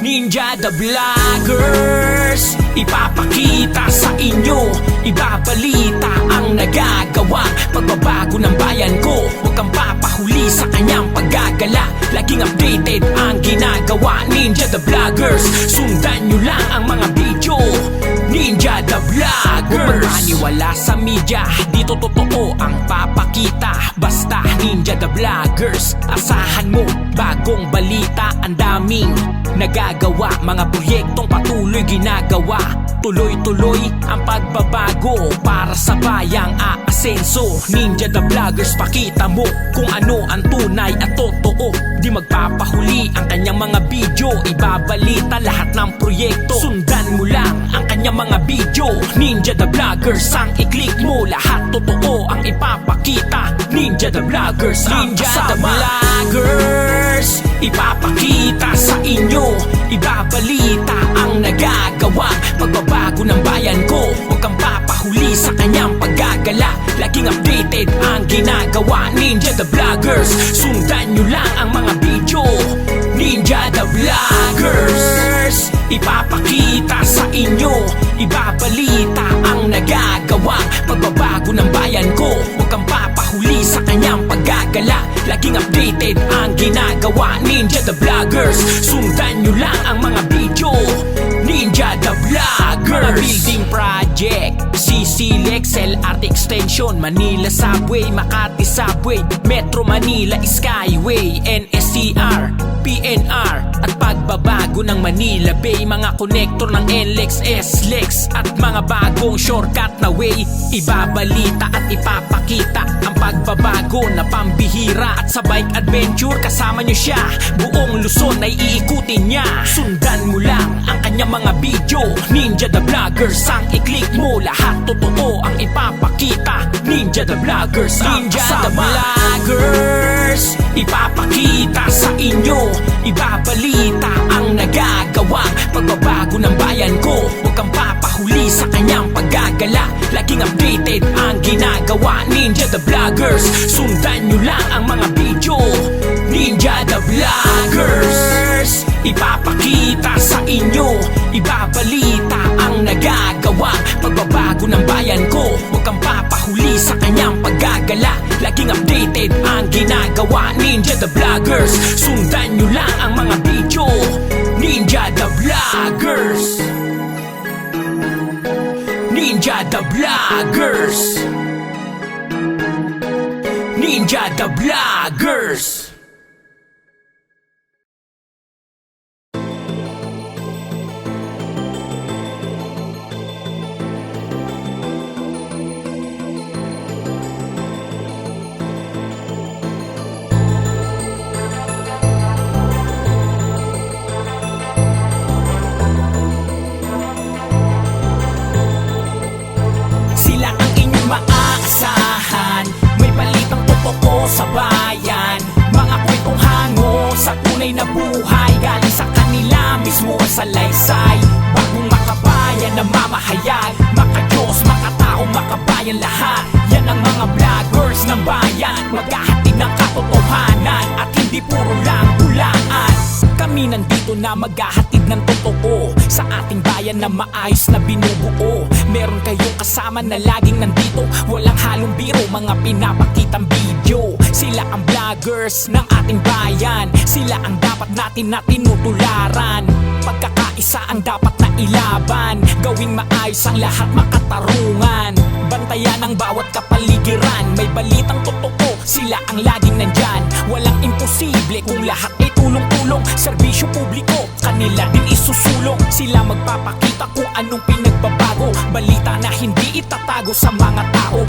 Ninja the Vloggers. Ipapakita sa inyo, ibabalita ang nagagawa, pagbabago ng bayan ko. Huwag kang papahuli sa kanyang paggagala, laging updated ang ginagawa. Ninja the Vloggers, sundan nyo lang ang mga video. Ninja the Vloggers. Huwag maniwala sa media, dito totoo ang papakita. Basta Ninja the Vloggers, asahan mo bagong balita. Ang daming nagagawa, mga proyektong patuloy ginagawa. Tuloy-tuloy ang pagbabago para sa bayang aasenso. Ninja the Vloggers, pakita mo kung ano ang tunay at totoo. Di magpapahuli ang kanyang mga video, ibabalita lahat ng proyekto. Sundan mo lang ang kanyang mga video. Ninja the Vloggers, ang i-click mo, lahat totoo ang ipapakita. Ninja the Vloggers, Ninja the Vloggers. Ipapakita sa inyo, ibabalita ang nagagawa, pagbabago ng bayan ko. Huwag kang papahuli sa kanyang paggagala, laging updated ang ginagawa. Ninja the Vloggers, sundan nyo lang ang mga video. Ninja the Vloggers. Ipapakita sa inyo, ibabalita ang nagagawa, pagbabago ng bayan ko. Huwag kang papahuli sa kanyang paggagala, laging updated ang ginagawa. Ninja the Vloggers, sundan nyo lang ang mga video. Ninja the Vloggers. Mga building project, CC-Lex, LRT Extension, Manila Subway, Makati Subway, Metro Manila Skyway, NSCR, PNR, at pagbabago ng Manila Bay. Mga konektor ng NLEX, SLEX, at mga bagong shortcut na way. Ibabalita at ipapakita ang pagbabago na pambihira. At sa bike adventure, kasama nyo siya, buong Luzon ay iikutin niya. Sundan mo lang ang kanyang mga video. Ninja the Vloggers, ang i-click mo, lahat totoo ang ipapakita. Ninja the Vloggers, Ninja the Vloggers. Ipapakita sa inyo, ibabalita ang nagagawa, pagbabago ng bayan ko. Huwag kang papahuli sa kanyang paggagala, laging updated ang ginagawa. Ninja the Vloggers, sundan nyo lang ang mga video. Ninja the Vloggers. Ipapakita sa inyo, ibabalita ang nagagawa, pagbabago ng bayan ko. Huwag kang papahuli sa kanyang paggagala, laging updated ang ginagawa. Ninja the Vloggers, sundan nyo lang ang mga video. Ninja the Vloggers. Ninja the Vloggers. Ninja the Vloggers. Sila ang inyong maaasahan, may balitang totoo sa bayan, mga kwentong hango sa tunay na buhay. Galing sa kanila mismo ang salaysay, bagong makabayan na mamahayag, maka-Diyos, makatao, makabayan lahat. Yan ang mga vloggers ng bayan, maghahatid ng katotohanan at hindi puro lang hulaan. Kami nandito na maghahatid ng totoo sa ating bayan na maayos na binubuo. Meron kayong kasama na laging nandito, walang halong biro, mga pinapakitang video. Sila ang vloggers ng ating bayan, sila ang dapat natin na tinutularan. Pagkakaisa ang dapat na ilaban, gawing maayos ang lahat, makatarungan. Bantayan ang bawat kapaligiran, may balitang totoo, sila ang laging nandyan. Walang imposible kung lahat ay tulong-tulong, serbisyo publiko, kanila din isusulong. Sila magpapakita kung anong pinagbabago, balita na hindi itatago sa mga tao.